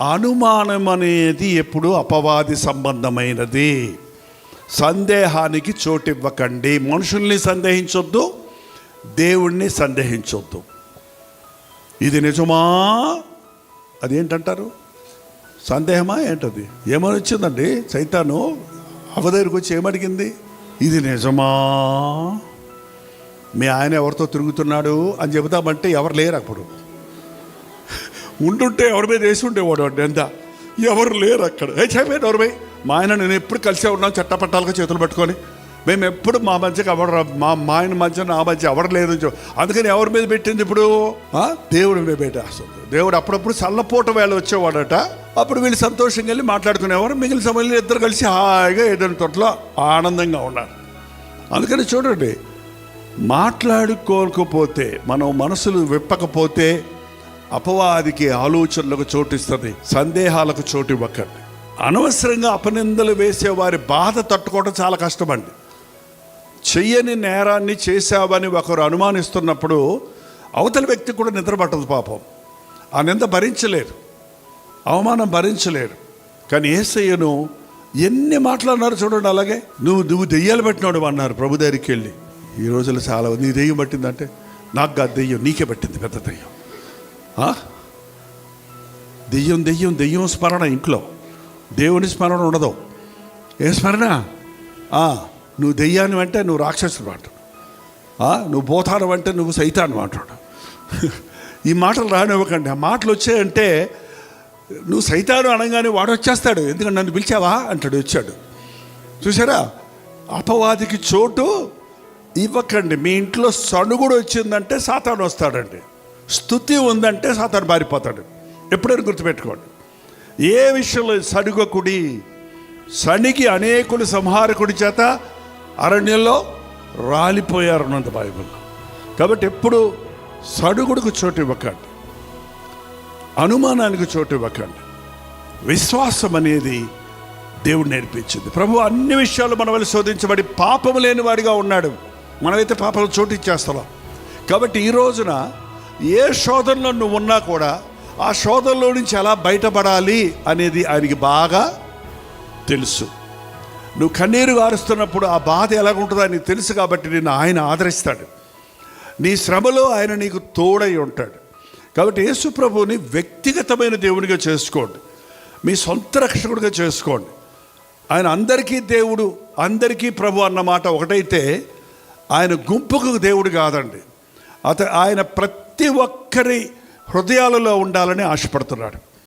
అనుమానం అనేది ఎప్పుడు అపవాది సంబంధమైనది. సందేహానికి చోటివ్వకండి. మనుషుల్ని సందేహించొద్దు, దేవుణ్ణి సందేహించొద్దు. ఇది నిజమా, అదేంటంటారు, సందేహమా ఏంటది? ఏమని వచ్చిందండి? సైతాను అవ్వ దగ్గరికి వచ్చి ఏమడిగింది? ఇది నిజమా, మీ ఆయన ఎవరితో తిరుగుతున్నాడు అని చెబుతామంటే ఎవరు లేరు. అప్పుడు ఉండుంటే ఎవరి మీద వేసి ఉండేవాడు అండి. ఎంత ఎవరు లేరు అక్కడ. చెప్పాడు ఎవరిపై? మా ఆయన నేను ఎప్పుడు కలిసే ఉన్నాం, చట్టపట్టాలుగా చేతులు పట్టుకొని. మేము ఎప్పుడు మా మధ్యకి ఎవరు, మా ఆయన మధ్య నా మధ్య ఎవరు లేదు. అందుకని ఎవరి మీద పెట్టింది ఇప్పుడు? దేవుడి మీద పెట్టేస్తుంది. దేవుడు అప్పుడప్పుడు చల్లపూట వేళ వచ్చేవాడట. అప్పుడు వీళ్ళు సంతోషంగా వెళ్ళి మాట్లాడుకునేవారు. మిగిలిన సమయంలో ఇద్దరు కలిసి హాయిగా ఏదైనా తోటలో ఆనందంగా ఉన్నారు. అందుకని చూడండి, మాట్లాడుకోకపోతే, మనం మనసులు విప్పకపోతే అపవాదికి ఆలోచనలకు చోటిస్తుంది, సందేహాలకు చోటు ఇవ్వకండి. అనవసరంగా అపనిందలు వేసే వారి బాధ తట్టుకోవడం చాలా కష్టమండి. చెయ్యని నేరాన్ని చేశావని ఒకరు అనుమానిస్తున్నప్పుడు అవతల వ్యక్తి కూడా నిద్ర పట్టదు పాపం. ఆ నింద భరించలేరు, అవమానం భరించలేరు. కానీ యేసయ్యను ఎన్ని మాట్లాడినారు చూడండి. అలాగే నువ్వు దెయ్యాలు పట్టినాడు అన్నారు ప్రభు దగ్గరికి వెళ్ళి. ఈ రోజుల్లో చాలా నీ దెయ్యం పట్టిందంటే, నాకు కాదు దెయ్యం, నీకే పట్టింది పెద్ద దెయ్యం. దెయ్యం దెయ్యం దెయ్యం స్మరణ ఇంట్లో, దేవుని స్మరణ ఉండదు. ఏ స్మరణ? నువ్వు దెయ్యాన్ని అంటే నువ్వు రాక్షసుడు అంటాడు, నువ్వు పోతాను అంటే నువ్వు సైతాను అంటాడు. ఈ మాటలు రానివ్వకండి. ఆ మాటలు వచ్చాయంటే నువ్వు సైతాను అనగానే వాడు వచ్చేస్తాడు. ఎందుకంటే నన్ను పిలిచావా అంటాడు, వచ్చాడు. చూసారా, అపవాదికి చోటు ఇవ్వకండి. మీ ఇంట్లో సణుగుడు వచ్చిందంటే సాతాను వస్తాడండి. స్తుతి ఉందంటే సాతాను పారిపోతాడు. ఎప్పుడైనా గుర్తుపెట్టుకోండి. ఏ విషయంలో సణుగకుడి, సణిగి అనేకులు సంహారకుడి చేత అరణ్యంలో రాలిపోయారు అన్నంత బైబిల్లో. కాబట్టి ఎప్పుడు సడుగుడుకు చోటు ఇవ్వకండి, అనుమానానికి చోటు ఇవ్వకండి. విశ్వాసం అనేది దేవుడు నేర్పించింది. ప్రభు అన్ని విషయాలు మన వల్ల శోధించబడి పాపము లేని వాడిగా ఉన్నాడు. మనమైతే పాపలు చోటు ఇచ్చేస్తున్నాం. కాబట్టి ఈ రోజున ఏ శోధనలో నువ్వు ఉన్నా కూడా ఆ శోధనలో నుంచి ఎలా బయటపడాలి అనేది ఆయనకి బాగా తెలుసు. నువ్వు కన్నీరు గారుస్తున్నప్పుడు ఆ బాధ ఎలాగుంటుందో ఆయనకు తెలుసు. కాబట్టి నిన్ను ఆయన ఆదరిస్తాడు. నీ శ్రమలో ఆయన నీకు తోడై ఉంటాడు. కాబట్టి యేసు ప్రభువుని వ్యక్తిగతమైన దేవునిగా చేసుకోండి, మీ సొంత రక్షకుడిగా చేసుకోండి. ఆయన అందరికీ దేవుడు, అందరికీ ప్రభు అన్నమాట ఒకటైతే ఆయన గుంపుకు దేవుడు కాదండి. ఆయన ప్రతి ఒక్కరి హృదయాలలో ఉండాలని ఆశపడుతున్నాడు.